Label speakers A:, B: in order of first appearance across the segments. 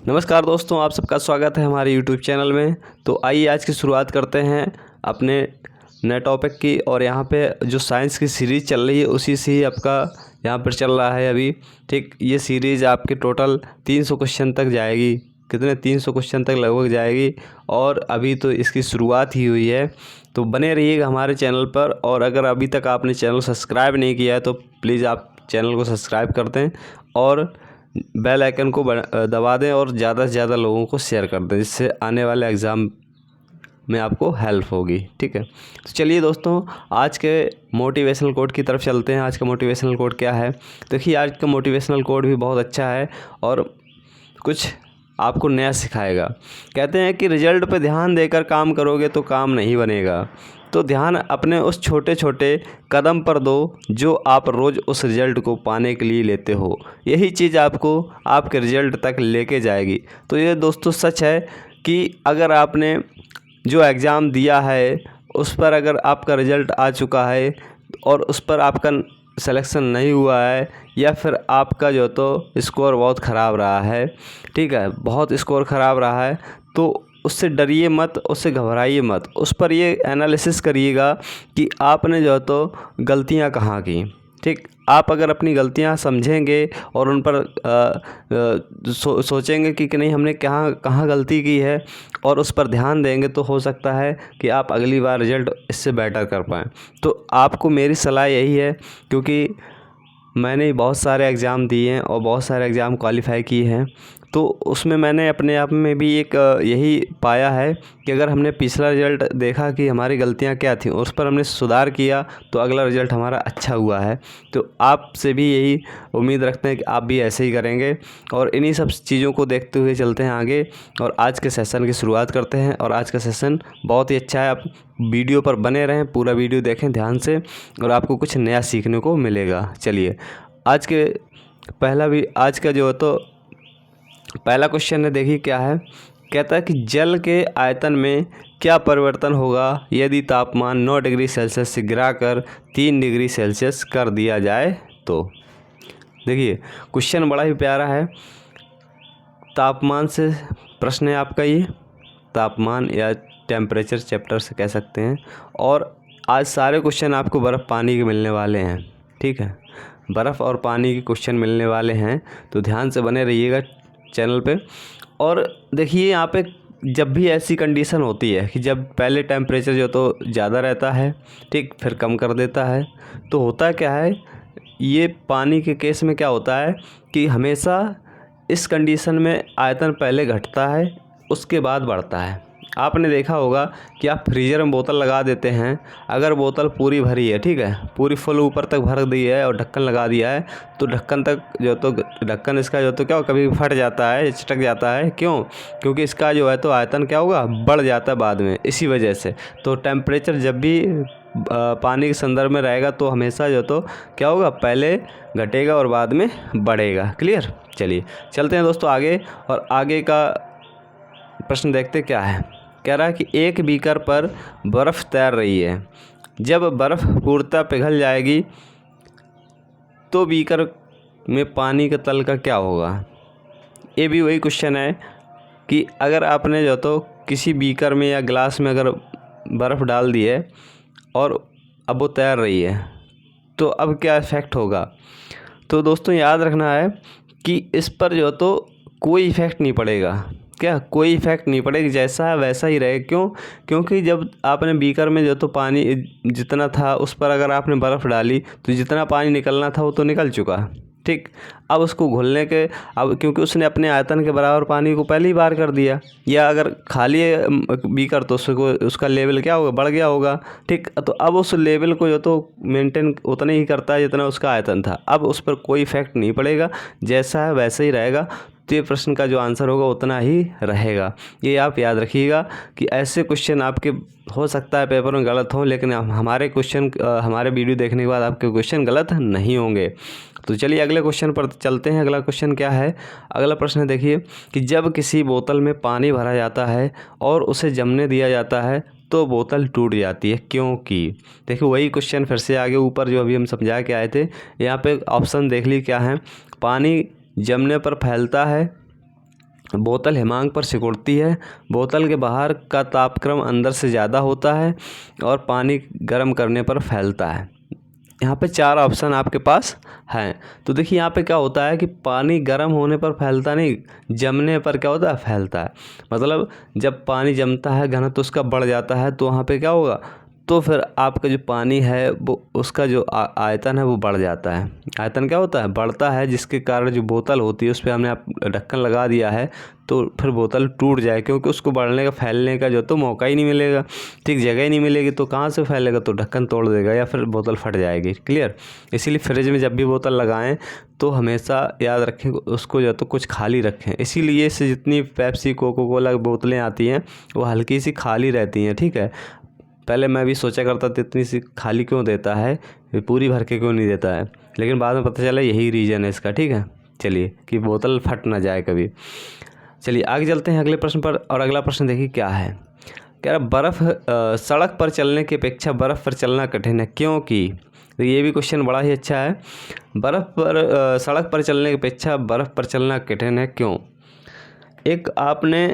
A: नमस्कार दोस्तों, आप सबका स्वागत है हमारे यूट्यूब चैनल में। तो आइए आज की शुरुआत करते हैं अपने नए टॉपिक की। और यहाँ पे जो साइंस की सीरीज़ चल रही है उसी से ही आपका यहाँ पर चल रहा है अभी। ठीक, ये सीरीज़ आपके टोटल 300 क्वेश्चन तक जाएगी। कितने 300 क्वेश्चन तक लगभग जाएगी। और अभी तो इसकी शुरुआत ही हुई है, तो बने रहिएगा हमारे चैनल पर। और अगर अभी तक आपने चैनल सब्सक्राइब नहीं किया है तो प्लीज़ आप चैनल को सब्सक्राइब कर दें और बेल आइकन को दबा दें और ज़्यादा से ज़्यादा लोगों को शेयर कर दें, जिससे आने वाले एग्ज़ाम में आपको हेल्प होगी। ठीक है, तो चलिए दोस्तों, आज के मोटिवेशनल कोट की तरफ चलते हैं। आज का मोटिवेशनल कोट क्या है? देखिए, आज का मोटिवेशनल कोट भी बहुत अच्छा है और कुछ आपको नया सिखाएगा। कहते हैं कि रिजल्ट पे ध्यान देकर काम करोगे तो काम नहीं बनेगा, तो ध्यान अपने उस छोटे छोटे कदम पर दो जो आप रोज़ उस रिज़ल्ट को पाने के लिए लेते हो। यही चीज़ आपको आपके रिज़ल्ट तक लेके जाएगी। तो ये दोस्तों सच है कि अगर आपने जो एग्ज़ाम दिया है उस पर अगर आपका रिज़ल्ट आ चुका है और उस पर आपका सिलेक्शन नहीं हुआ है, या फिर आपका जो तो स्कोर बहुत ख़राब रहा है, ठीक है, बहुत स्कोर ख़राब रहा है, तो उससे डरिए मत, उससे घबराइए मत। उस पर ये एनालिसिस करिएगा कि आपने जो तो गलतियां कहाँ की। ठीक, आप अगर अपनी गलतियां समझेंगे और उन पर सोचेंगे कि नहीं हमने कहाँ गलती की है और उस पर ध्यान देंगे, तो हो सकता है कि आप अगली बार रिज़ल्ट इससे बेटर कर पाएँ। तो आपको मेरी सलाह यही है, क्योंकि मैंने बहुत सारे एग्ज़ाम दिए हैं और बहुत सारे एग्ज़ाम क्वालिफ़ाई किए हैं, तो उसमें मैंने अपने आप में भी एक यही पाया है कि अगर हमने पिछला रिज़ल्ट देखा कि हमारी गलतियां क्या थी, उस पर हमने सुधार किया, तो अगला रिज़ल्ट हमारा अच्छा हुआ है। तो आपसे भी यही उम्मीद रखते हैं कि आप भी ऐसे ही करेंगे। और इन्हीं सब चीज़ों को देखते हुए चलते हैं आगे और आज के सेशन की शुरुआत करते हैं। और आज का सेशन बहुत ही अच्छा है, आप वीडियो पर बने रहें, पूरा वीडियो देखें ध्यान से और आपको कुछ नया सीखने को मिलेगा। चलिए, आज का जो है तो पहला क्वेश्चन है, देखिए क्या है। कहता है कि जल के आयतन में क्या परिवर्तन होगा यदि तापमान 9 डिग्री सेल्सियस से गिराकर 3 डिग्री सेल्सियस कर दिया जाए तो। देखिए, क्वेश्चन बड़ा ही प्यारा है। तापमान से प्रश्न है आपका, ये तापमान या टेम्परेचर चैप्टर से कह सकते हैं। और आज सारे क्वेश्चन आपको बर्फ़ पानी के मिलने वाले हैं। ठीक है, बर्फ़ और पानी के क्वेश्चन मिलने वाले हैं, तो ध्यान से बने रहिएगा चैनल पे। और देखिए, यहाँ पे जब भी ऐसी कंडीशन होती है कि जब पहले टेम्परेचर जो तो ज़्यादा रहता है, ठीक, फिर कम कर देता है, तो होता क्या है, ये पानी के केस में क्या होता है कि हमेशा इस कंडीशन में आयतन पहले घटता है, उसके बाद बढ़ता है। आपने देखा होगा कि आप फ्रीज़र में बोतल लगा देते हैं, अगर बोतल पूरी भरी है, ठीक है, पूरी फुल ऊपर तक भर दी है और ढक्कन लगा दिया है, तो ढक्कन तक जो तो ढक्कन इसका जो तो क्या कभी फट जाता है, चिटक जाता है। क्यों? क्योंकि इसका जो है तो आयतन क्या होगा, बढ़ जाता है बाद में, इसी वजह से। तो टेम्परेचर जब भी पानी के संदर्भ में रहेगा तो हमेशा जो तो क्या होगा, पहले घटेगा और बाद में बढ़ेगा। क्लियर? चलिए चलते हैं दोस्तों आगे, और आगे का प्रश्न देखते क्या है। कह रहा है कि एक बीकर पर बर्फ़ तैर रही है, जब बर्फ़ पूर्णतः पिघल जाएगी तो बीकर में पानी के तल का क्या होगा। ये भी वही क्वेश्चन है कि अगर आपने जो तो किसी बीकर में या गिलास में अगर बर्फ़ डाल दी है और अब वो तैर रही है, तो अब क्या इफ़ेक्ट होगा। तो दोस्तों याद रखना है कि इस पर जो तो कोई इफ़ेक्ट नहीं पड़ेगा। क्या? कोई इफ़ेक्ट नहीं पड़ेगा, जैसा है वैसा ही रहे। क्यों? क्योंकि जब आपने बीकर में जो तो पानी जितना था उस पर अगर आपने बर्फ़ डाली तो जितना पानी निकलना था वो तो निकल चुका। ठीक, अब उसको घुलने के, अब क्योंकि उसने अपने आयतन के बराबर पानी को पहली बार कर दिया, या अगर खाली बीकर तो उसका लेवल क्या होगा, बढ़ गया होगा। ठीक, तो अब उस लेवल को जो तो मेंटेन उतना ही करता है जितना उसका आयतन था। अब उस पर कोई इफ़ेक्ट नहीं पड़ेगा, जैसा है वैसे ही रहेगा। तो ये प्रश्न का जो आंसर होगा उतना ही रहेगा। ये आप याद रखिएगा कि ऐसे क्वेश्चन आपके हो सकता है पेपर में गलत हों, लेकिन हमारे वीडियो देखने के बाद आपके क्वेश्चन गलत नहीं होंगे। तो चलिए अगले क्वेश्चन पर चलते हैं। अगला क्वेश्चन क्या है? अगला प्रश्न देखिए कि जब किसी बोतल में पानी भरा जाता है और उसे जमने दिया जाता है तो बोतल टूट जाती है, क्योंकि। देखिए वही क्वेश्चन फिर से आगे ऊपर जो अभी हम समझा के आए थे, यहाँ पे ऑप्शन देख ली क्या है। पानी जमने पर फैलता है बोतल हिमांक पर सिकुड़ती है, बोतल के बाहर का तापक्रम अंदर से ज़्यादा होता है और पानी गर्म करने पर फैलता है। यहाँ पे 4 ऑप्शन आपके पास हैं। तो देखिए यहाँ पे क्या होता है कि पानी गर्म होने पर फैलता नहीं, जमने पर क्या होता है, फैलता है। मतलब जब पानी जमता है, घनत्व उसका बढ़ जाता है, तो वहाँ पे क्या होगा, तो फिर आपका जो पानी है वो उसका जो आयतन है वो बढ़ जाता है। आयतन क्या होता है, बढ़ता है, जिसके कारण जो बोतल होती है उस पर हमने आप ढक्कन लगा दिया है तो फिर बोतल टूट जाए, क्योंकि उसको बढ़ने का फैलने का जो तो मौका ही नहीं मिलेगा, ठीक जगह ही नहीं मिलेगी, तो कहाँ से फैलेगा, तो ढक्कन तोड़ देगा या फिर बोतल फट जाएगी। क्लियर। इसीलिए फ्रिज में जब भी बोतल लगाएं तो हमेशा याद रखें उसको जो तो कुछ खाली रखें। इसीलिए से जितनी पेप्सी कोको कोला बोतलें आती हैं वो हल्की सी खाली रहती हैं। ठीक है। पहले मैं भी सोचा करता था इतनी सी खाली क्यों देता है, पूरी भर के क्यों नहीं देता है, लेकिन बाद में पता चला यही रीज़न है इसका। ठीक है, चलिए, कि बोतल फट ना जाए कभी। चलिए आगे चलते हैं अगले प्रश्न पर। और अगला प्रश्न देखिए क्या है। कह रहा बर्फ़ सड़क पर चलने की अपेक्षा बर्फ़ पर चलना कठिन है, क्योंकि तो ये भी क्वेश्चन बड़ा ही अच्छा है। सड़क पर चलने की अपेक्षा बर्फ़ पर चलना कठिन है, क्यों। एक आपने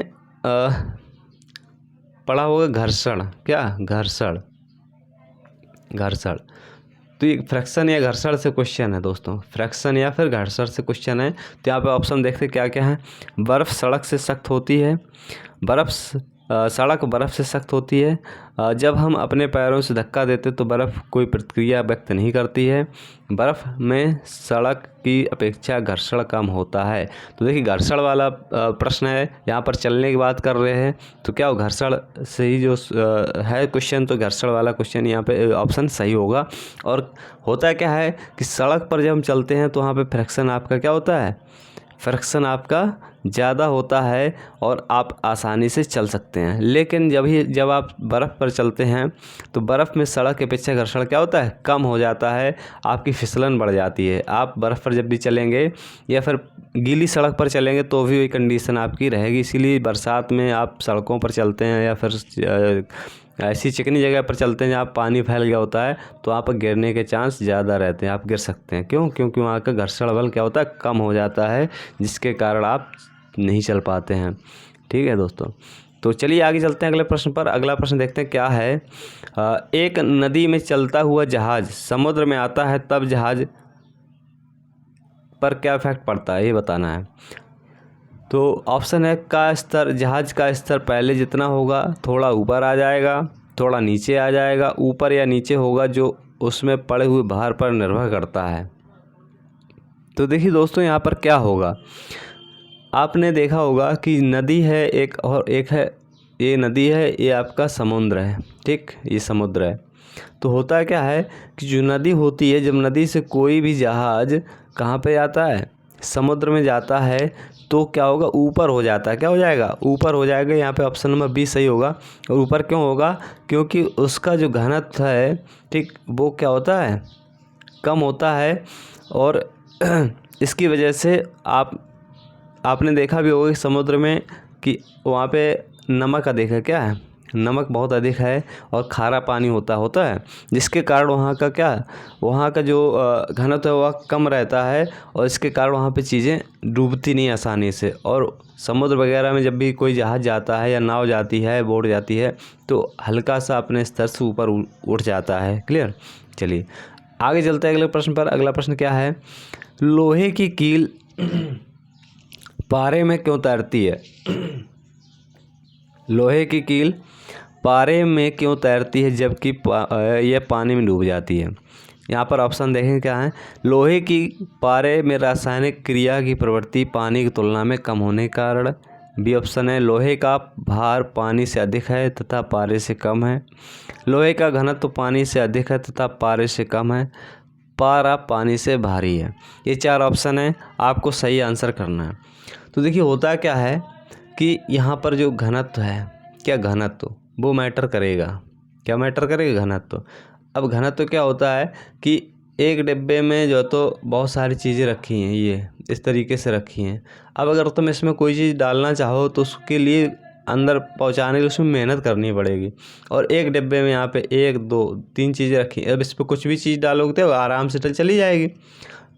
A: पढ़ा होगा घर्षण। क्या, घर्षण। तो ये फ्रैक्शन या घर्षण से क्वेश्चन है दोस्तों, फ्रैक्शन या फिर घर्षण से क्वेश्चन है। तो यहाँ पे ऑप्शन देखते क्या क्या है। बर्फ़ सड़क से सख्त होती है, सड़क बर्फ़ से सख्त होती है, जब हम अपने पैरों से धक्का देते तो बर्फ़ कोई प्रतिक्रिया व्यक्त नहीं करती है, बर्फ़ में सड़क की अपेक्षा घर्षण कम होता है। तो देखिए घर्षण वाला प्रश्न है, यहाँ पर चलने की बात कर रहे हैं, तो क्या घर्षण से ही जो है क्वेश्चन, तो घर्षण वाला क्वेश्चन यहाँ पे ऑप्शन सही होगा। और होता क्या है कि सड़क पर जब हम चलते हैं तो वहाँ पे फ्रैक्शन आपका क्या होता है, फ्रैक्शन आपका ज़्यादा होता है और आप आसानी से चल सकते हैं। लेकिन जब आप बर्फ़ पर चलते हैं तो बर्फ़ में सड़क की अपेक्षा घर्षण क्या होता है, कम हो जाता है, आपकी फिसलन बढ़ जाती है। आप बर्फ़ पर जब भी चलेंगे या फिर गीली सड़क पर चलेंगे तो भी वही कंडीशन आपकी रहेगी। इसीलिए बरसात में आप सड़कों पर चलते हैं या फिर ऐसी चिकनी जगह पर चलते हैं जहाँ पानी फैल गया होता है, तो वहाँ पर गिरने के चांस ज़्यादा रहते हैं, आप गिर सकते हैं। क्यों, क्योंकि वहाँ का घर्षण बल क्या होता है, कम हो जाता है, जिसके कारण आप नहीं चल पाते हैं। ठीक है दोस्तों, तो चलिए आगे चलते हैं अगले प्रश्न पर। अगला प्रश्न देखते हैं क्या है। एक नदी में चलता हुआ जहाज समुद्र में आता है, तब जहाज पर क्या इफेक्ट पड़ता है, ये बताना है। तो ऑप्शन है का स्तर, जहाज का स्तर पहले जितना होगा थोड़ा ऊपर आ जाएगा, थोड़ा नीचे आ जाएगा, ऊपर या नीचे होगा, जो उसमें पड़े हुए भार पर निर्भर करता है। तो देखिए दोस्तों यहाँ पर क्या होगा, आपने देखा होगा कि नदी है एक, और एक है ये नदी है, ये आपका समुद्र है। ठीक, ये समुद्र है। तो होता क्या है कि जो नदी होती है, जब नदी से कोई भी जहाज कहाँ पे जाता है, समुद्र में जाता है, तो क्या होगा, ऊपर हो जाता है। क्या हो जाएगा, ऊपर हो जाएगा। यहाँ पे ऑप्शन नंबर बी सही होगा। और ऊपर क्यों होगा, क्योंकि उसका जो घनत्व है, ठीक, वो क्या होता है, कम होता है। और इसकी वजह से आपने देखा भी होगा कि समुद्र में कि वहाँ पे नमक अधिक है। क्या है, नमक बहुत अधिक है और खारा पानी होता है, जिसके कारण वहाँ का जो घनत्व है वह कम रहता है, और इसके कारण वहाँ पे चीज़ें डूबती नहीं आसानी से। और समुद्र वगैरह में जब भी कोई जहाज़ जाता है या नाव जाती है, बोट जाती है, तो हल्का सा अपने स्तर से ऊपर उठ जाता है। क्लियर। चलिए आगे चलते हैं अगले प्रश्न पर। अगला प्रश्न क्या है, लोहे की कील पारे में क्यों तैरती है। लोहे की कील पारे में क्यों तैरती है जबकि यह पानी में डूब जाती है। यहाँ पर ऑप्शन देखें क्या है। लोहे की पारे में रासायनिक क्रिया की प्रवृत्ति पानी की तुलना में कम होने के कारण। बी ऑप्शन है, लोहे का भार पानी से अधिक है तथा पारे से कम है। लोहे का घनत्व पानी से अधिक है तथा पारे से कम है। पारा पानी से भारी है। ये 4 ऑप्शन है, आपको सही आंसर करना है। तो देखिए होता क्या है कि यहाँ पर जो घनत्व है, क्या घनत्व वो मैटर करेगा। क्या मैटर करेगा, घनत्व। अब घनत्व क्या होता है कि एक डिब्बे में जो तो बहुत सारी चीज़ें रखी हैं, ये इस तरीके से रखी हैं। अब अगर तुम इसमें कोई चीज़ डालना चाहो तो उसके लिए अंदर पहुंचाने के लिए उसमें मेहनत करनी पड़ेगी। और एक डिब्बे में यहाँ पे 1 2 3 चीज़ें रखी, अब इस पर कुछ भी चीज़ डालोगे तो आराम से चली जाएगी।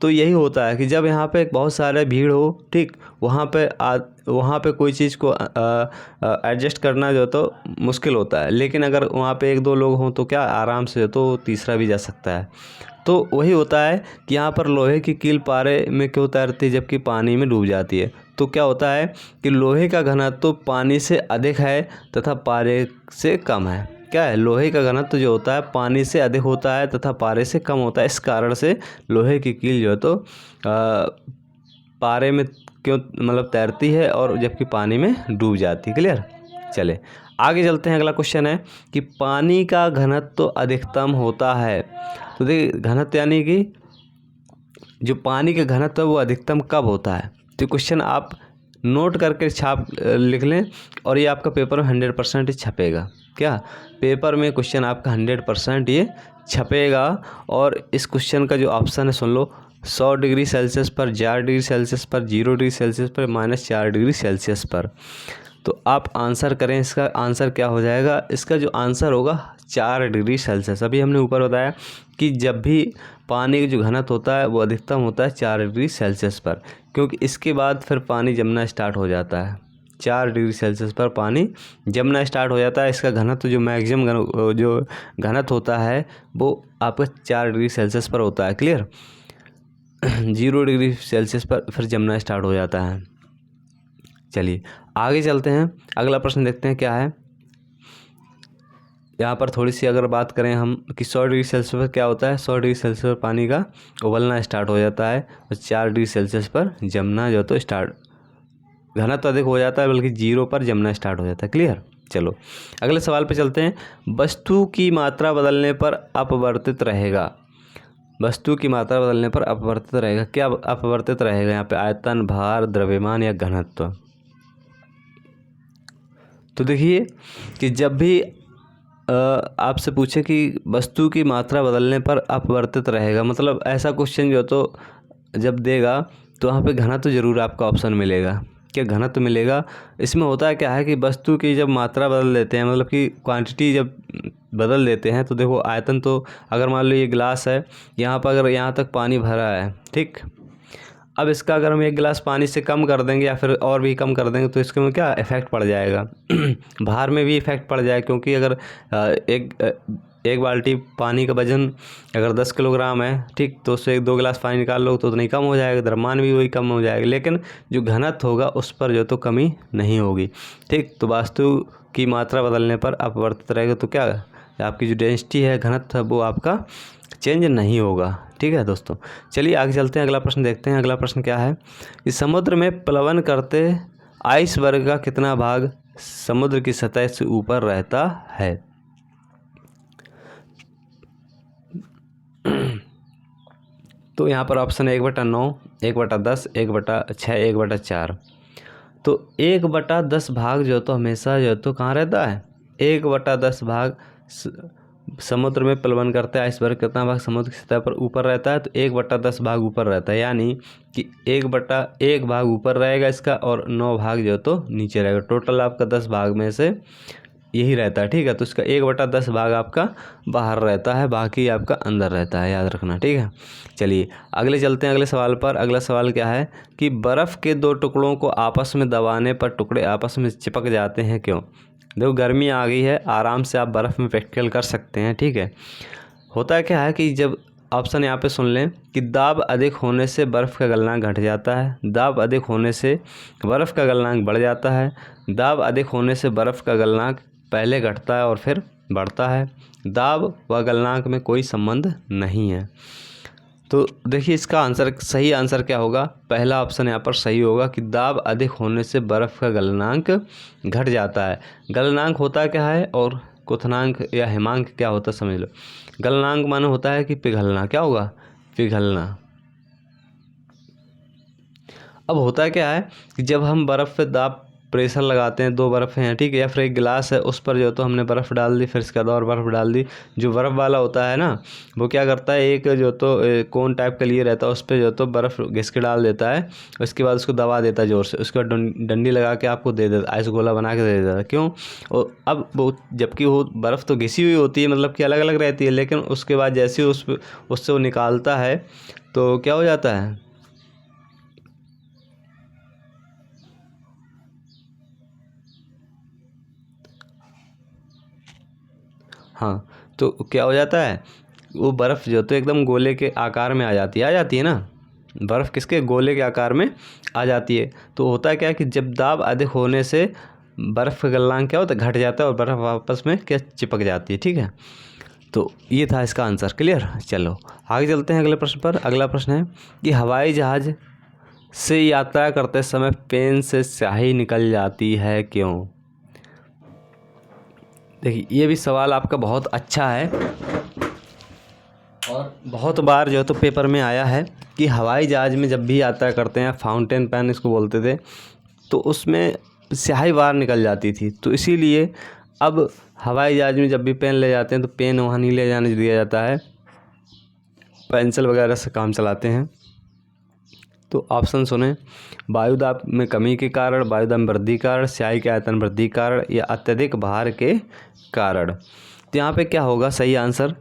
A: तो यही होता है कि जब यहाँ पे बहुत सारे भीड़ हो, ठीक, वहाँ पे कोई चीज़ को एडजस्ट करना जो तो मुश्किल होता है, लेकिन अगर वहाँ पे एक दो लोग हों तो क्या आराम से तो तीसरा भी जा सकता है। तो वही होता है कि यहाँ पर लोहे की कील पारे में क्यों तैरती है जबकि पानी में डूब जाती है। तो क्या होता है कि लोहे का घनत्व तो पानी से अधिक है तथा पारे से कम है। क्या है, लोहे का घनत्व जो होता है पानी से अधिक होता है तथा पारे से कम होता है। इस कारण से लोहे की कील जो है तो पारे में क्यों मतलब तैरती है और जबकि पानी में डूब जाती है। क्लियर। चले आगे चलते हैं। अगला क्वेश्चन है कि पानी का घनत्व तो अधिकतम होता है। तो देखिए घनत्व यानी कि जो पानी का घनत्व है वो अधिकतम कब होता है। तो क्वेश्चन आप नोट करके छाप लिख लें और ये आपका पेपर में 100% छपेगा। क्या पेपर में क्वेश्चन आपका 100% ये छपेगा। और इस क्वेश्चन का जो ऑप्शन है सुन लो, 100 डिग्री सेल्सियस पर, 4 डिग्री सेल्सियस पर, 0 डिग्री सेल्सियस पर, -4 डिग्री सेल्सियस पर। तो आप आंसर करें, इसका आंसर क्या हो जाएगा। इसका जो आंसर होगा 4 डिग्री सेल्सियस। अभी हमने ऊपर बताया कि जब भी पानी का जो घनत्व होता है वो अधिकतम होता है 4 डिग्री सेल्सियस पर, क्योंकि इसके बाद फिर पानी जमना स्टार्ट हो जाता है। 4 डिग्री सेल्सियस पर पानी जमना स्टार्ट हो जाता है। इसका घनत्व जो मैक्सिमम जो घनत्व होता है वो आपका 4 डिग्री सेल्सियस पर होता है। क्लियर। 0 डिग्री सेल्सियस पर फिर जमना स्टार्ट हो जाता है। चलिए आगे चलते हैं। अगला प्रश्न देखते हैं क्या है। यहाँ पर थोड़ी सी अगर बात करें हम कि 100 डिग्री सेल्सियस पर क्या होता है। 100 डिग्री सेल्सियस पर पानी का उबलना स्टार्ट हो जाता है और 4 डिग्री सेल्सियस पर जमना जो तो स्टार्ट, घनत्व अधिक हो जाता है बल्कि 0 पर जमना स्टार्ट हो जाता है। क्लियर। चलो अगले सवाल पे चलते हैं। वस्तु की मात्रा बदलने पर अपवर्तित रहेगा। वस्तु की मात्रा बदलने पर अपवर्तित रहेगा। क्या अपवर्तित रहेगा यहाँ पे, आयतन, भार, द्रव्यमान या घनत्व। तो देखिए कि जब भी आपसे पूछे कि वस्तु की मात्रा बदलने पर अपवर्तित रहेगा, मतलब ऐसा क्वेश्चन जो तो जब देगा तो वहाँ पे घनत्व जरूर आपका ऑप्शन मिलेगा। क्या घनत्व मिलेगा। इसमें होता है क्या है कि वस्तु की जब मात्रा बदल देते हैं, मतलब कि क्वांटिटी जब बदल देते हैं, तो देखो आयतन तो अगर मान लो ये गिलास है, यहाँ पर अगर यहाँ तक पानी भरा है, ठीक, अब इसका अगर हम 1 गिलास पानी से कम कर देंगे या फिर और भी कम कर देंगे तो इसके में क्या इफ़ेक्ट पड़ जाएगा। भार में भी इफ़ेक्ट पड़ जाए, क्योंकि अगर एक बाल्टी पानी का वजन अगर 10 किलोग्राम है, ठीक, तो उससे 1-2 गिलास पानी निकाल लो तो उतना ही कम हो जाएगा, द्रव्यमान भी वही कम हो जाएगा, लेकिन जो घनत्व होगा उस पर जो तो कमी नहीं होगी। ठीक, तो वस्तु की मात्रा बदलने पर अपवर्तित रहेगा। तो क्या आपकी जो डेंसिटी है, घनत्व है, वो आपका चेंज नहीं होगा। ठीक है दोस्तों, चलिए आगे चलते हैं। अगला प्रश्न देखते हैं। अगला प्रश्न क्या है कि समुद्र में प्लवन करते आइसबर्ग का कितना भाग समुद्र की सतह से ऊपर रहता है। तो यहाँ पर ऑप्शन है 1/9, 1/10, 1/6, 1/4। तो 1/10 भाग जो तो हमेशा जो तो कहाँ रहता है, 1/10 भाग समुद्र में प्लवन करते हैं आइसबर्ग कितना भाग समुद्र की सतह पर ऊपर रहता है। तो 1/10 भाग ऊपर रहता है, यानी कि 1/1 भाग ऊपर रहेगा इसका और 9 भाग जो तो नीचे रहेगा। टोटल आपका 10 भाग में से यही रहता है। ठीक है, तो इसका 1/10 भाग आपका बाहर रहता है, बाकी आपका अंदर रहता है, याद रखना। ठीक है, चलिए अगले चलते हैं अगले सवाल पर। अगला सवाल क्या है कि बर्फ़ के 2 टुकड़ों को आपस में दबाने पर टुकड़े आपस में चिपक जाते हैं, क्यों। देखो गर्मी आ गई है, आराम से आप बर्फ़ में प्रैक्टिकल कर सकते हैं। ठीक है, होता क्या है कि जब ऑप्शन यहाँ पे सुन लें कि दाब अधिक होने से बर्फ़ का गलनांक घट जाता है, दाब अधिक होने से बर्फ़ का गलनांक बढ़ जाता है, दाब अधिक होने से बर्फ़ का गलनांक पहले घटता है और फिर बढ़ता है, दाब व गलनांक में कोई संबंध नहीं है। तो देखिए इसका आंसर, सही आंसर क्या होगा, पहला ऑप्शन यहाँ पर सही होगा कि दाब अधिक होने से बर्फ़ का गलनांक घट जाता है। गलनांक होता क्या है और क्वथनांक या हिमांक क्या होता है समझ लो। गलनांक माने होता है कि पिघलना, क्या होगा, पिघलना। अब होता क्या है कि जब हम बर्फ़ पे दाब प्रेशर लगाते हैं, 2 बर्फ़ हैं, ठीक है, या फिर एक गिलास है, उस पर जो तो हमने बर्फ़ डाल दी, फिर इसके बाद और बर्फ़ डाल दी। जो बर्फ़ वाला होता है ना, वो क्या करता है, एक जो तो कोन टाइप का लिए रहता है, उस पर जो तो बर्फ़ घिस के डाल देता है, उसके बाद उसको दबा देता है ज़ोर से, उसके बाद डंडी लगा के आपको दे देता है, आइस गोला बना के दे देता है। क्यों, और अब वो जबकि वो बर्फ़ तो घिसी हुई होती है, मतलब कि अलग अलग रहती है, लेकिन उसके बाद जैसे उससे वो निकालता है तो क्या हो जाता है, हाँ, तो क्या हो जाता है, वो बर्फ़ जो तो एकदम गोले के आकार में आ जाती है ना, बर्फ़ किसके, गोले के आकार में आ जाती है। तो होता क्या है कि जब दाब अधिक होने से बर्फ़ का गलनांक क्या होता है, घट जाता है और बर्फ़ आपस में क्या चिपक जाती है। ठीक है, तो ये था इसका आंसर। क्लियर। चलो आगे चलते हैं अगले प्रश्न पर। अगला प्रश्न है कि हवाई जहाज़ से यात्रा करते समय पेन से स्याही निकल जाती है, क्यों? देखिए ये भी सवाल आपका बहुत अच्छा है और बहुत बार जो है तो पेपर में आया है कि हवाई जहाज़ में जब भी यात्रा करते हैं, फाउंटेन पेन इसको बोलते थे, तो उसमें स्याही बाहर निकल जाती थी। तो इसीलिए अब हवाई जहाज़ में जब भी पेन ले जाते हैं तो पेन वहाँ नहीं ले जाने दिया जाता है, पेंसिल वगैरह से काम चलाते हैं। तो ऑप्शन सुने, वायु दाब में कमी के कारण, वायु दाब में वृद्धि के कारण, स्याही के आयतन वृद्धि के कारण, या अत्यधिक भार के कारण। तो यहाँ पे क्या होगा सही आंसर,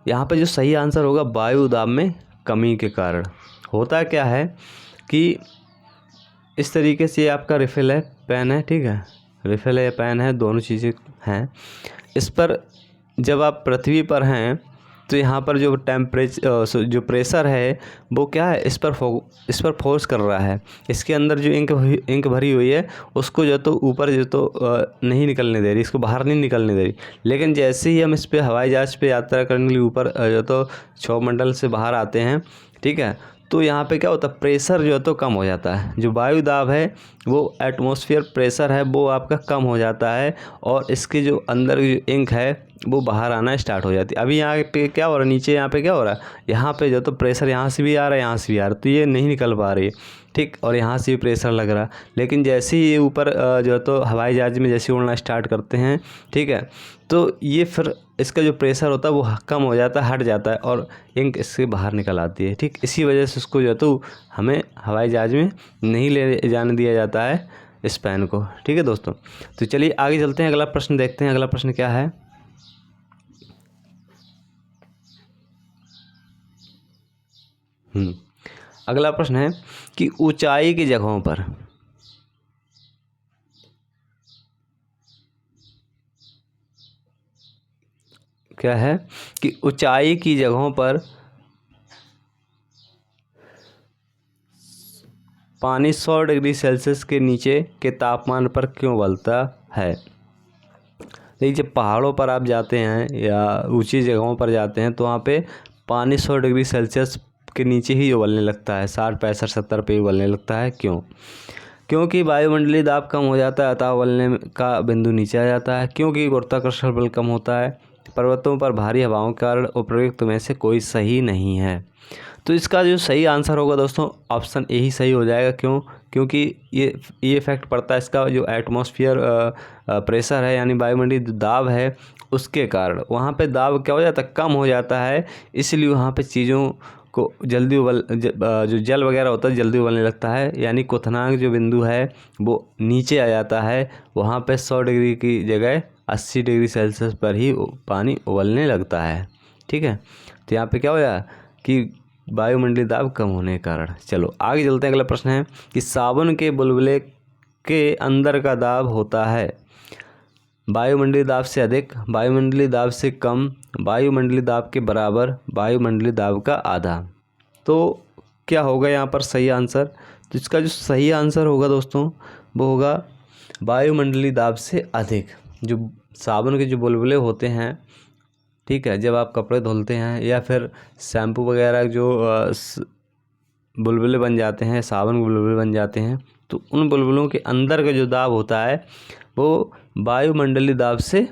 A: यहाँ पे जो सही आंसर होगा वायु दाब में कमी के कारण। होता क्या है कि इस तरीके से आपका रिफ़िल है, पेन है, ठीक है, रिफ़िल है या पेन है, दोनों चीज़ें हैं। इस पर जब आप पृथ्वी पर हैं तो यहाँ पर जो जो प्रेशर है वो क्या है, इस पर फोर्स कर रहा है। इसके अंदर जो इंक भरी हुई है उसको जो तो ऊपर जो तो नहीं निकलने दे रही, इसको बाहर नहीं निकलने दे रही। लेकिन जैसे ही हम इस पे हवाई जहाज़ पे यात्रा करने के लिए ऊपर जो तो क्षोभमंडल से बाहर आते हैं, ठीक है, तो यहाँ पे क्या होता है, प्रेशर जो है तो कम हो जाता है। जो वायु दाब है वो एटमॉस्फेयर प्रेशर है वो आपका कम हो जाता है और इसके जो अंदर जो इंक है वो बाहर आना स्टार्ट हो जाती है। अभी यहाँ पे क्या हो रहा है, नीचे यहाँ पे क्या हो रहा है, यहाँ पे जो तो प्रेशर यहाँ से भी आ रहा है, यहाँ से भी आ रहा है, तो ये नहीं निकल पा रही है, ठीक, और यहाँ से भी प्रेशर लग रहा है। लेकिन जैसे ही ये ऊपर जो है तो हवाई जहाज़ में जैसे उड़ना स्टार्ट करते हैं, ठीक है, तो ये फिर इसका जो प्रेशर होता है वो कम हो जाता है, हट जाता है और इंक इससे बाहर निकल आती है। ठीक, इसी वजह से उसको जो है तो हमें हवाई जहाज़ में नहीं ले जाने दिया जाता है इस पेन को। ठीक है दोस्तों, तो चलिए आगे चलते हैं, अगला प्रश्न देखते हैं। अगला प्रश्न क्या है, अगला प्रश्न है कि ऊंचाई की जगहों पर क्या है कि ऊंचाई की जगहों पर पानी 100 डिग्री सेल्सियस के नीचे के तापमान पर क्यों उबलता है? देखिए जब पहाड़ों पर आप जाते हैं या ऊंची जगहों पर जाते हैं तो वहाँ पे पानी 100 डिग्री सेल्सियस के नीचे ही उबलने लगता है, 60 65 70 पे उबलने लगता है। क्यों? क्योंकि वायुमंडलीय दाब कम हो जाता है अतः उबलने का बिंदु नीचे आ जाता है। क्योंकि गुरुत्वाकर्षण बल कम होता है। पर्वतों पर भारी हवाओं के कारण। उपरोक्त में से कोई सही नहीं है। तो इसका जो सही आंसर होगा दोस्तों ऑप्शन ए ही सही हो जाएगा। क्यों? क्योंकि ये इफेक्ट पड़ता है इसका जो एटमॉस्फेयर प्रेशर है यानी वायुमंडलीय दाब है उसके कारण वहाँ पे दाब क्या हो जाता है, कम हो जाता है, इसलिए वहाँ पे चीज़ों को जल्दी जो जल वगैरह होता है जल्दी उबलने लगता है, यानी क्वथनांक जो बिंदु है वो नीचे आ जाता है। वहाँ पे 100 डिग्री की जगह 80 डिग्री सेल्सियस पर ही पानी उबलने लगता है। ठीक है, तो यहाँ पे क्या हो जाए कि वायुमंडलीय दाब कम होने के कारण। चलो आगे चलते हैं, अगला प्रश्न है कि साबुन के बुलबुले के अंदर का दाब होता है वायुमंडलीय दाब से अधिक, वायुमंडलीय दाब से कम, वायुमंडलीय दाब के बराबर, वायुमंडलीय दाब का आधा। तो क्या होगा यहाँ पर सही आंसर? तो इसका जो सही आंसर होगा दोस्तों वो होगा वायुमंडलीय दाब से अधिक। जो साबुन के जो बुलबुले होते हैं, ठीक है, जब आप कपड़े धुलते हैं या फिर शैम्पू वगैरह जो बुलबुले बन जाते हैं, साबुन के बुलबुले बन जाते हैं, तो उन बुलबुलों के अंदर का जो दाब होता है वो वायुमंडलीय दाब से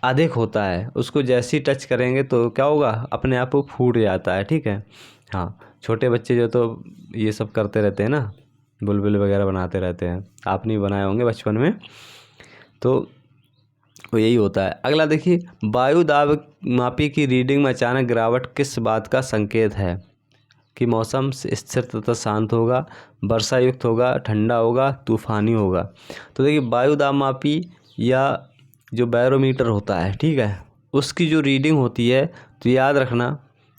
A: अधिक होता है। उसको जैसे ही टच करेंगे तो क्या होगा, अपने आप वो फूट जाता है। ठीक है, हाँ, छोटे बच्चे जो तो ये सब करते रहते हैं ना, बुलबुले वगैरह बनाते रहते हैं, आपने बनाए होंगे बचपन में, तो वो यही होता है। अगला देखिए, वायु दाब मापी की रीडिंग में अचानक गिरावट किस बात का संकेत है? कि मौसम स्थिर तथा शांत होगा, वर्षा युक्त होगा, ठंडा होगा, तूफानी होगा। तो देखिए वायु दाब मापी या जो बैरोमीटर होता है, ठीक है, उसकी जो रीडिंग होती है तो याद रखना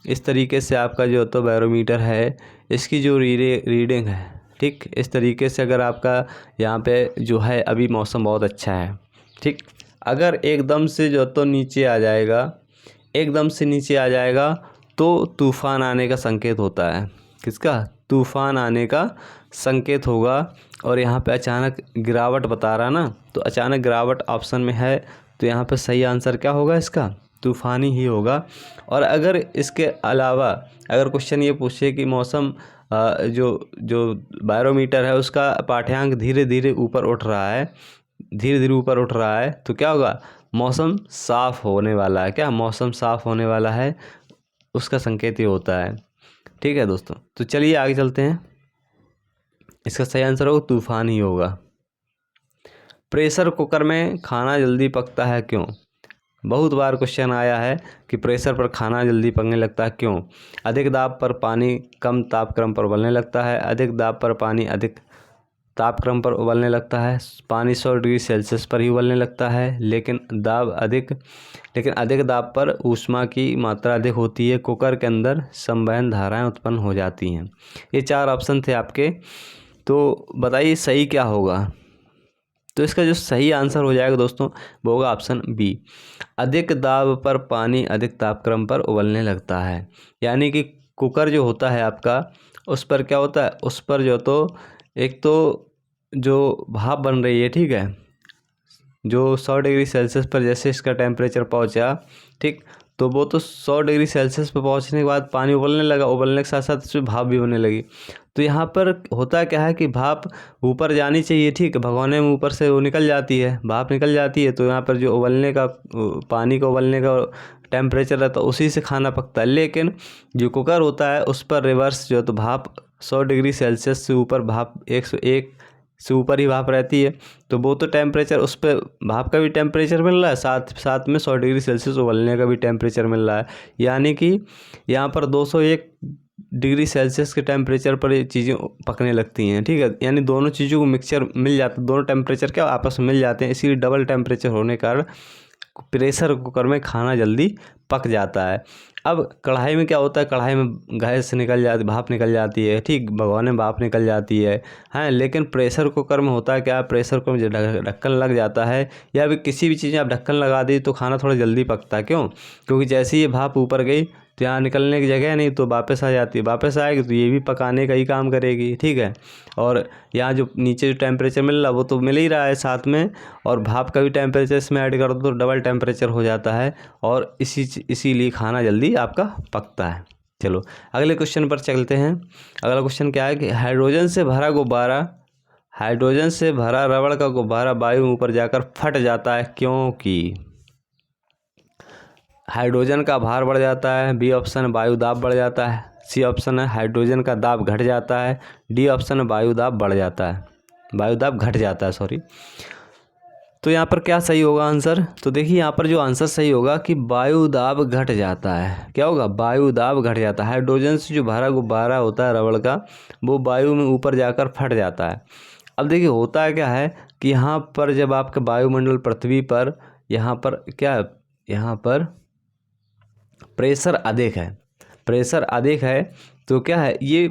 A: इस तरीके से आपका जो तो बैरोमीटर है इसकी जो रीडिंग है, ठीक, इस तरीके से अगर आपका यहाँ पे जो है अभी मौसम बहुत अच्छा है, ठीक। अगर एकदम से जो तो नीचे आ जाएगा, एकदम से नीचे आ जाएगा तो तूफ़ान आने का संकेत होता है। किसका? तूफ़ान आने का संकेत होगा। और यहाँ पे अचानक गिरावट बता रहा ना, तो अचानक गिरावट ऑप्शन में है, तो यहाँ पे सही आंसर क्या होगा इसका? तूफ़ानी ही होगा। और अगर इसके अलावा अगर क्वेश्चन ये पूछे कि मौसम जो बैरोमीटर है उसका पाठ्यांक धीरे धीरे ऊपर उठ रहा है, धीरे धीरे ऊपर उठ रहा है, तो क्या होगा? मौसम साफ़ होने वाला है। क्या? मौसम साफ़ होने वाला है, उसका संकेत ये होता है। ठीक है दोस्तों, तो चलिए आगे चलते हैं। इसका सही आंसर होगा तूफ़ान ही होगा। प्रेशर कुकर में खाना जल्दी पकता है क्यों? बहुत बार क्वेश्चन आया है कि प्रेशर पर खाना जल्दी पकने लगता है क्यों? अधिक दाब पर पानी कम तापक्रम पर उबलने लगता है, अधिक दाब पर पानी अधिक तापक्रम पर उबलने लगता है, पानी 100 डिग्री सेल्सियस पर ही उबलने लगता है, लेकिन अधिक दाब पर ऊष्मा की मात्रा अधिक होती है, कुकर के अंदर संवहन धाराएं उत्पन्न हो जाती हैं। ये 4 ऑप्शन थे आपके, तो बताइए सही क्या होगा? तो इसका जो सही आंसर हो जाएगा दोस्तों वो होगा ऑप्शन बी, अधिक दाब पर पानी अधिक तापक्रम पर उबलने लगता है। यानी कि कुकर जो होता है आपका, उस पर क्या होता है? उस पर जो तो एक तो जो भाप बन रही है, ठीक है, जो 100 डिग्री सेल्सियस पर जैसे इसका टेम्परेचर पहुंचा, ठीक, तो वो तो 100 डिग्री सेल्सियस पर पहुंचने के बाद पानी उबलने लगा, उबलने के साथ साथ उसमें भाप भी बनने लगी। तो यहाँ पर होता क्या है कि भाप ऊपर जानी चाहिए, ठीक, भगोने में ऊपर से वो निकल जाती है, भाप निकल जाती है, तो यहाँ पर जो उबलने का पानी को उबलने का टेम्परेचर रहता है उसी से खाना पकता है। लेकिन जो कुकर होता है उस पर रिवर्स जो तो भाप 100 डिग्री सेल्सियस से ऊपर भाप 101 से ऊपर ही भाप रहती है, तो वो तो टेम्परेचर उस पर भाप का भी टेम्परेचर मिल रहा है, साथ में 100 डिग्री सेल्सियस उबलने का भी टेम्परेचर मिल रहा है। यानी कि यहाँ पर 201 डिग्री सेल्सियस के टेम्परेचर पर ये चीज़ें पकने लगती हैं, ठीक है। यानी दोनों चीज़ों को मिक्सचर मिल जाता है, दोनों टेम्परेचर क्या आपस में मिल जाते हैं, इसीलिए डबल टेम्परेचर होने के कारण प्रेशर कुकर में खाना जल्दी पक जाता है। अब कढ़ाई में क्या होता है? कढ़ाई में गैस निकल जाती, भाप निकल जाती है, ठीक, भगोने में भाप निकल जाती है, हैं। लेकिन प्रेशर कुकर में होता है क्या? प्रेशर कुकर में जो ढक्कन लग जाता है, या भी किसी भी चीज़ में आप ढक्कन लगा दी तो खाना थोड़ा जल्दी पकता है। क्यों? क्योंकि जैसे ही ये भाप ऊपर गई तो यहाँ निकलने की जगह नहीं, तो वापस आ जाती है, वापस आएगी तो ये भी पकाने का ही काम करेगी, ठीक है। और यहाँ जो नीचे जो टेम्परेचर मिल रहा है वो तो मिल ही रहा है साथ में, और भाप का भी टेम्परेचर इसमें ऐड कर दो तो डबल टेम्परेचर हो जाता है, और इसीलिए खाना जल्दी आपका पकता है। चलो अगले क्वेश्चन पर चलते हैं। अगला क्वेश्चन क्या है कि हाइड्रोजन से भरा रबड़ का गुब्बारा वायु में ऊपर जाकर फट जाता है क्योंकि? हाइड्रोजन का भार बढ़ जाता है, बी ऑप्शन वायु दाब बढ़ जाता है, सी ऑप्शन है हाइड्रोजन का दाब घट जाता है, डी ऑप्शन है वायु दाब बढ़ जाता है, वायु दाब घट जाता है, सॉरी। तो यहाँ पर क्या सही होगा आंसर? तो देखिए यहाँ पर जो आंसर सही होगा कि वायु दाब घट जाता है। क्या होगा? वायु दाब घट जाता है। हाइड्रोजन से जो भरा गुब्बारा होता है रबड़ का, वो वायु में ऊपर जाकर फट जाता है। अब देखिए होता क्या है कि यहाँ पर जब आपका वायुमंडल पृथ्वी पर यहाँ पर प्रेशर अधिक है, तो क्या है ये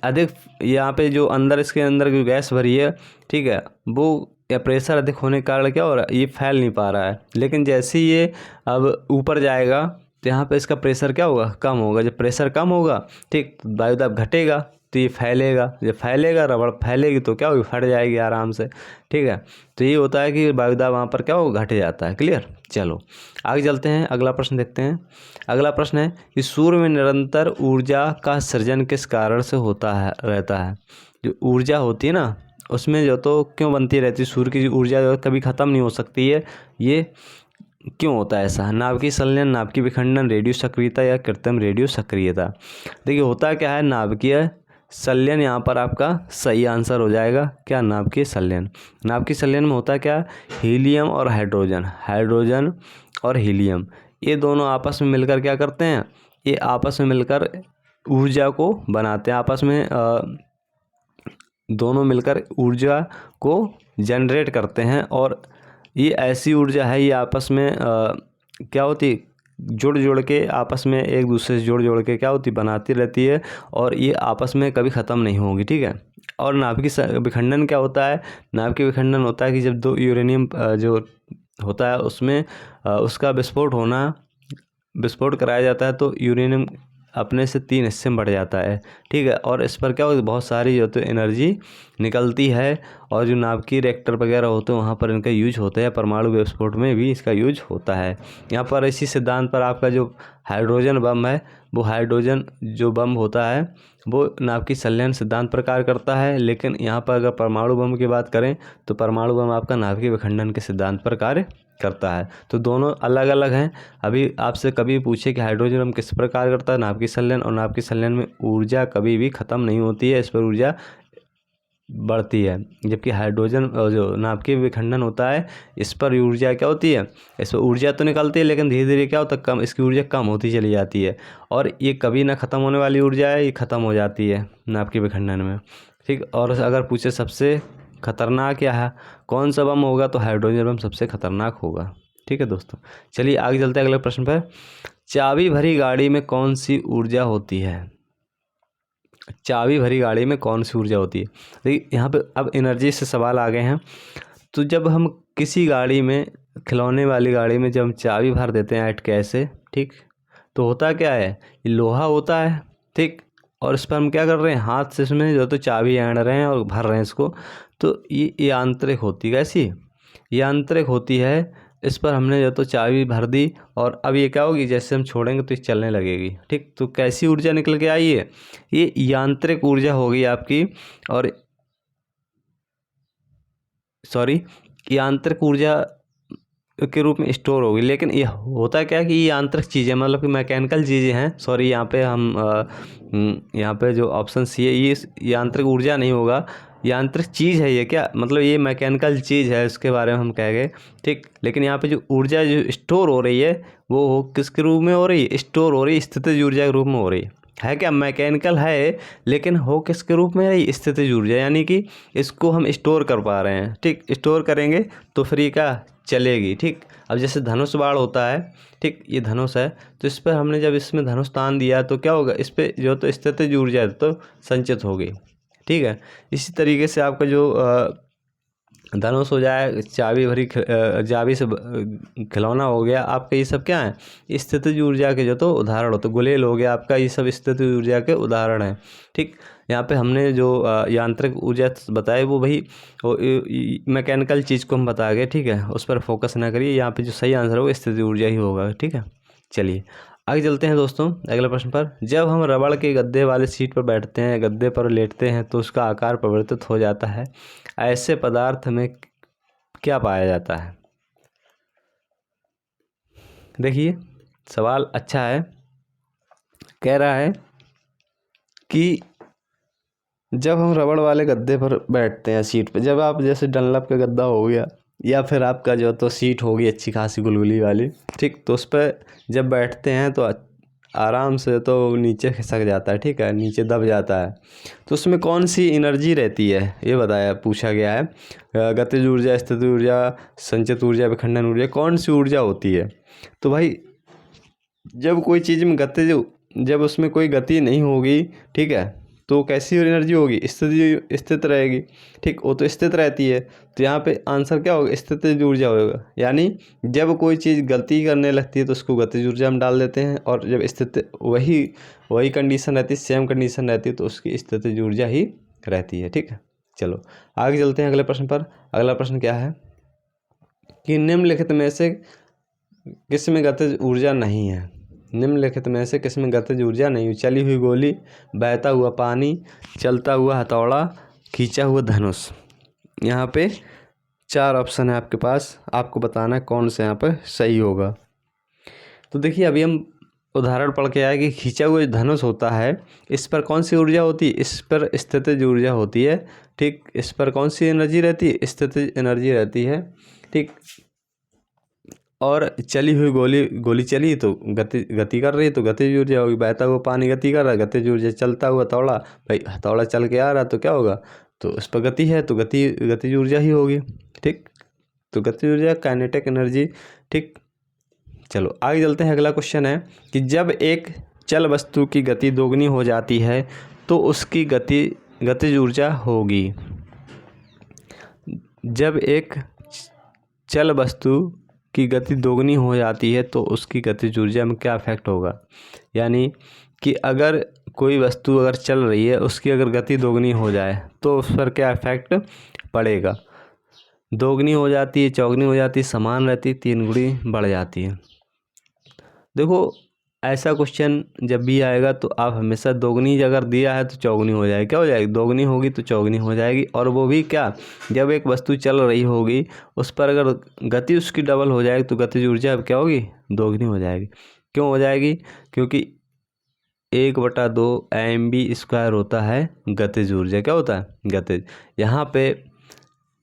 A: अधिक, यहाँ पे जो अंदर इसके अंदर जो गैस भरी है, ठीक है, वो या प्रेशर अधिक होने के कारण क्या हो रहा है? ये फैल नहीं पा रहा है। लेकिन जैसे ही ये अब ऊपर जाएगा तो यहाँ पे इसका प्रेशर क्या होगा? कम होगा। जब प्रेशर कम होगा, ठीक, तो वायु दाब घटेगा तो ये फैलेगा, जब फैलेगा रबड़ फैलेगी तो क्या होगी? फट जाएगी आराम से, ठीक है। तो ये होता है कि वायु दाब वहाँ पर क्या होगा? घट जाता है। क्लियर? चलो आगे चलते हैं, अगला प्रश्न देखते हैं। अगला प्रश्न है कि सूर्य में निरंतर ऊर्जा का सृजन किस कारण से रहता है? जो ऊर्जा होती है ना उसमें जो तो क्यों बनती रहती है? सूर्य की ऊर्जा जो कभी ख़त्म नहीं हो सकती है, ये क्यों होता है ऐसा? नाभिकीय संलयन, नाभिकीय विखंडन, रेडियो सक्रियता या कृत्रिम रेडियो सक्रियता? देखिए होता क्या है, नाभिकीय संलयन यहाँ पर आपका सही आंसर हो जाएगा। क्या? नाभिकीय संलयन। नाभिकीय संलयन में होता क्या? हीलियम और हाइड्रोजन और हीलियम ये दोनों आपस में मिलकर क्या करते हैं? ये आपस में मिलकर ऊर्जा को बनाते हैं, आपस में दोनों मिलकर ऊर्जा को जनरेट करते हैं। और ये ऐसी ऊर्जा है, ये आपस में क्या होती है? जुड़ जुड़ के आपस में एक दूसरे से जुड़ जुड़ के क्या होती बनाती रहती है, और ये आपस में कभी ख़त्म नहीं होगी, ठीक है। और नाभिकीय विखंडन क्या होता है? नाभिकीय विखंडन होता है कि जब दो यूरेनियम जो होता है उसमें उसका विस्फोट कराया जाता है तो यूरेनियम अपने से 3 हिस्से में बढ़ जाता है, ठीक है। और इस पर क्या होता है, बहुत सारी जो तो एनर्जी निकलती है, और जो नाभिकीय रिएक्टर वगैरह होते हैं वहाँ पर इनका यूज होता है। परमाणु विस्फोट में भी इसका यूज होता है। यहाँ पर इसी सिद्धांत पर आपका जो हाइड्रोजन बम है, वो हाइड्रोजन जो बम होता है वो नाभिकीय संलयन सिद्धांत पर कार्य करता है। लेकिन यहाँ पर अगर परमाणु बम की बात करें तो परमाणु बम आपका नाभिकीय विखंडन के सिद्धांत पर कार्य करता है। तो दोनों अलग अलग हैं। अभी आपसे कभी पूछे कि हाइड्रोजन बम किस पर कार्य करता है, नाभिकीय संलयन, और नाभिकीय संलयन में ऊर्जा कभी भी ख़त्म नहीं होती है, इस पर ऊर्जा बढ़ती है। जबकि हाइड्रोजन जो नाभिकीय विखंडन होता है इस पर ऊर्जा क्या होती है, इस पर ऊर्जा तो निकलती है लेकिन धीरे धीरे क्या होता है, कम, इसकी ऊर्जा कम होती चली जाती है। और ये कभी ना ख़त्म होने वाली ऊर्जा है, ये ख़त्म हो जाती है नाभिकीय विखंडन में, ठीक। और अगर पूछे सबसे खतरनाक क्या है, कौन सा बम होगा, तो हाइड्रोजन बम सबसे खतरनाक होगा, ठीक है दोस्तों। चलिए आगे चलते हैं अगले प्रश्न पर। चाबी भरी गाड़ी में कौन सी ऊर्जा होती है? चाबी भरी गाड़ी में कौन सी ऊर्जा होती है? देखिए यहाँ पे अब एनर्जी से सवाल आ गए हैं। तो जब हम किसी गाड़ी में, खिलौने वाली गाड़ी में जब हम चाबी भर देते हैं ऐट कैसे, ठीक, तो होता क्या है, ये लोहा होता है, ठीक। और इस पर हम क्या कर रहे हैं, हाथ से इसमें जो तो चाबी आड़ रहे हैं और भर रहे हैं इसको। तो ये यांत्रिक होती है, कैसी यांत्रिक होती है। इस पर हमने जो तो चाबी भर दी, और अब ये क्या होगी, जैसे हम छोड़ेंगे तो ये चलने लगेगी, ठीक। तो कैसी ऊर्जा निकल के आई है, ये यांत्रिक ऊर्जा होगी आपकी, और सॉरी यांत्रिक ऊर्जा के रूप में स्टोर होगी। लेकिन ये होता क्या है कि ये यांत्रिक चीज़ें, मतलब कि मैकेनिकल चीज़ें हैं। सॉरी, यहाँ पे हम यहाँ पे जो ऑप्शन सी है ये यांत्रिक ऊर्जा नहीं होगा, यांत्रिक चीज़ है ये, क्या मतलब ये मैकेनिकल चीज़ है, इसके बारे में हम कह गए, ठीक। लेकिन यहाँ पे जो ऊर्जा जो स्टोर हो रही है वो किसके रूप में हो रही है, स्टोर हो रही है, स्थितिज ऊर्जा के रूप में हो रही है क्या, मैकेनिकल है लेकिन हो किसके रूप में रही, स्थितिज ऊर्जा, यानी कि इसको हम स्टोर कर पा रहे हैं, ठीक। स्टोर करेंगे तो फिर ये क्या चलेगी, ठीक। अब जैसे धनुष बाण होता है, ठीक, ये धनुष है, तो इस पर हमने जब इसमें धनुष तान दिया तो क्या होगा, इस पर जो तो स्थितिज ऊर्जा तो संचित होगी, ठीक है। इसी तरीके से आपका जो धनुष हो जाए, चाबी भरी चाबी से खिलौना हो गया आपका, ये सब क्या है, स्थितिज ऊर्जा के जो तो उदाहरण होते, गुलेल हो गया आपका, ये सब स्थितिज ऊर्जा के उदाहरण हैं, ठीक। यहाँ पे हमने जो यांत्रिक ऊर्जा बताए वो भाई मैकेनिकल चीज़ को हम बता गए, ठीक है, उस पर फोकस ना करिए। यहाँ पे जो सही आंसर होगा स्थितिज ऊर्जा ही होगा, ठीक है। चलिए आगे चलते हैं दोस्तों अगले प्रश्न पर। जब हम रबड़ के गद्दे वाले सीट पर बैठते हैं, गद्दे पर लेटते हैं तो उसका आकार परिवर्तित हो जाता है, ऐसे पदार्थ में क्या पाया जाता है? देखिए सवाल अच्छा है, कह रहा है कि जब हम रबड़ वाले गद्दे पर बैठते हैं, सीट पर, जब आप जैसे डनलप का गद्दा हो गया या फिर आपका जो तो सीट होगी अच्छी खासी गुलगुली वाली, ठीक, तो उस पर जब बैठते हैं तो आराम से तो नीचे खिसक जाता है, ठीक है, नीचे दब जाता है। तो उसमें कौन सी एनर्जी रहती है ये बताया, पूछा गया है। गतिज ऊर्जा, स्थितिज ऊर्जा, संचित ऊर्जा, विखंडन ऊर्जा, कौन सी ऊर्जा होती है? तो भाई जब कोई चीज़ में जब उसमें कोई गति नहीं होगी, ठीक है, तो कैसी एनर्जी होगी, स्थित रहेगी, ठीक, वो तो स्थित रहती है। तो यहाँ पे आंसर क्या होगा, स्थितिज ऊर्जा होगा। यानी जब कोई चीज़ गति करने लगती है तो उसको गतिज ऊर्जा में डाल देते हैं, और जब स्थिति वही कंडीशन रहती है, सेम कंडीशन रहती है, तो उसकी स्थितिज ऊर्जा ही रहती है, ठीक है। चलो आगे चलते हैं अगले प्रश्न पर। अगला प्रश्न क्या है कि निम्नलिखित में से किस में गतिज ऊर्जा नहीं है? निम्नलिखित में से किस में गतिज ऊर्जा नहीं है? चली हुई गोली, बहता हुआ पानी, चलता हुआ हथौड़ा, खींचा हुआ धनुष। यहाँ पे 4 ऑप्शन है आपके पास, आपको बताना है कौन सा यहाँ पर सही होगा। तो देखिए अभी हम उदाहरण पढ़ के आए कि खींचा हुआ धनुष होता है, इस पर कौन सी ऊर्जा होती है, इस पर स्थितिज ऊर्जा होती है, ठीक। इस पर कौन सी एनर्जी रहती है, स्थितिज एनर्जी रहती है, ठीक। और चली हुई गोली चली तो गति कर रही है तो गतिज ऊर्जा होगी, बहता हुआ पानी गति कर रहा है, गतिज ऊर्जा, चलता हुआ हथौड़ा, भाई हथौड़ा चल के आ रहा तो क्या होगा, तो उस पर गति है तो गतिज ऊर्जा ही होगी, ठीक। तो गतिज ऊर्जा काइनेटिक एनर्जी, ठीक। चलो आगे चलते हैं। अगला क्वेश्चन है कि जब एक चल वस्तु की गति दोगुनी हो जाती है तो उसकी गतिज ऊर्जा होगी। जब एक चल वस्तु की गति दोगुनी हो जाती है तो उसकी गतिज ऊर्जा में क्या इफेक्ट होगा। यानी कि अगर कोई वस्तु अगर चल रही है, उसकी अगर गति दोगुनी हो जाए तो उस पर क्या इफेक्ट पड़ेगा। दोगुनी हो जाती है, चौगुनी हो जाती है, समान रहती है, तीन गुणी बढ़ जाती है। देखो ऐसा क्वेश्चन जब भी आएगा तो आप हमेशा दोगुनी अगर दिया है तो चौगुनी हो जाएगी। क्या हो जाएगी, दोगुनी होगी तो चौगुनी हो जाएगी। और वो भी क्या, जब एक वस्तु चल रही होगी उस पर अगर गति उसकी डबल हो जाएगी तो गतिज ऊर्जा अब क्या होगी, दोगुनी हो जाएगी। क्यों हो जाएगी, क्योंकि 1/2 mv² होता है गतिज ऊर्जा। क्या होता है, गतिज। यहाँ पे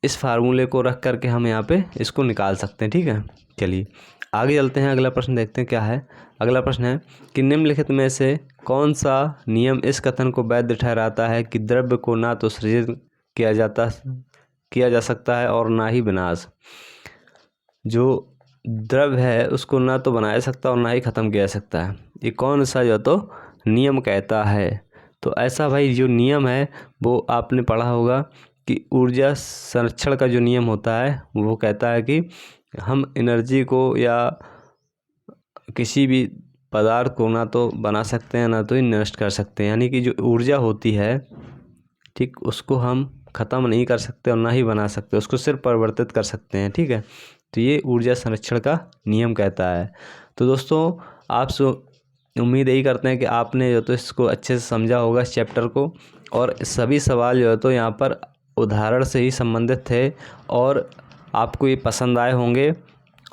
A: इस फार्मूले को रख करके हम यहाँ पे इसको निकाल सकते हैं। ठीक है, चलिए आगे चलते हैं। अगला प्रश्न देखते हैं क्या है। अगला प्रश्न है कि निम्नलिखित में से कौन सा नियम इस कथन को वैध ठहराता है कि द्रव्य को ना तो सृजित किया जा सकता है और ना ही विनाश। जो द्रव्य है उसको ना तो बनाया सकता और ना ही ख़त्म किया जा सकता है। ये कौन सा जो तो नियम कहता है। तो ऐसा भाई जो नियम है वो आपने पढ़ा होगा कि ऊर्जा संरक्षण का जो नियम होता है वो कहता है कि हम एनर्जी को या किसी भी पदार्थ को ना तो बना सकते हैं ना तो ही नष्ट कर सकते हैं। यानी कि जो ऊर्जा होती है, ठीक, उसको हम ख़त्म नहीं कर सकते और ना ही बना सकते, उसको सिर्फ परिवर्तित कर सकते हैं। ठीक है, तो ये ऊर्जा संरक्षण का नियम कहता है। तो दोस्तों आप उम्मीद यही करते हैं कि आपने जो तो इसको अच्छे से समझा होगा इस चैप्टर को, और सभी सवाल जो है तो यहाँ पर उदाहरण से ही संबंधित थे और आपको ये पसंद आए होंगे।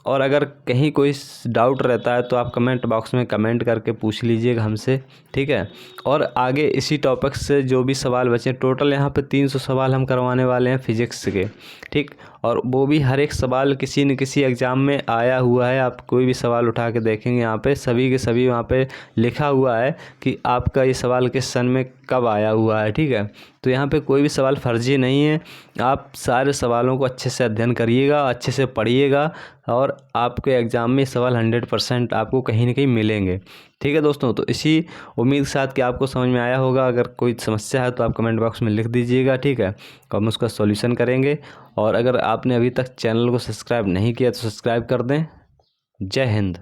A: और अगर कहीं कोई डाउट रहता है तो आप कमेंट बॉक्स में कमेंट करके पूछ लीजिएगा हमसे। ठीक है, और आगे इसी टॉपिक से जो भी सवाल बचे, टोटल यहाँ पे 300 सवाल हम करवाने वाले हैं फिजिक्स के। ठीक, और वो भी हर एक सवाल किसी न किसी एग्ज़ाम में आया हुआ है। आप कोई भी सवाल उठा के देखेंगे यहाँ पे सभी के सभी वहाँ पे लिखा हुआ है कि आपका ये सवाल किस सन में कब आया हुआ है। ठीक है, तो यहाँ पे कोई भी सवाल फर्जी नहीं है। आप सारे सवालों को अच्छे से अध्ययन करिएगा, अच्छे से पढ़िएगा और आपके एग्ज़ाम में सवाल 100% आपको कहीं ना कहीं मिलेंगे। ठीक है दोस्तों, तो इसी उम्मीद के साथ कि आपको समझ में आया होगा। अगर कोई समस्या है तो आप कमेंट बॉक्स में लिख दीजिएगा। ठीक है, तो हम उसका सॉल्यूशन करेंगे। और अगर आपने अभी तक चैनल को सब्सक्राइब नहीं किया तो सब्सक्राइब कर दें। जय हिंद।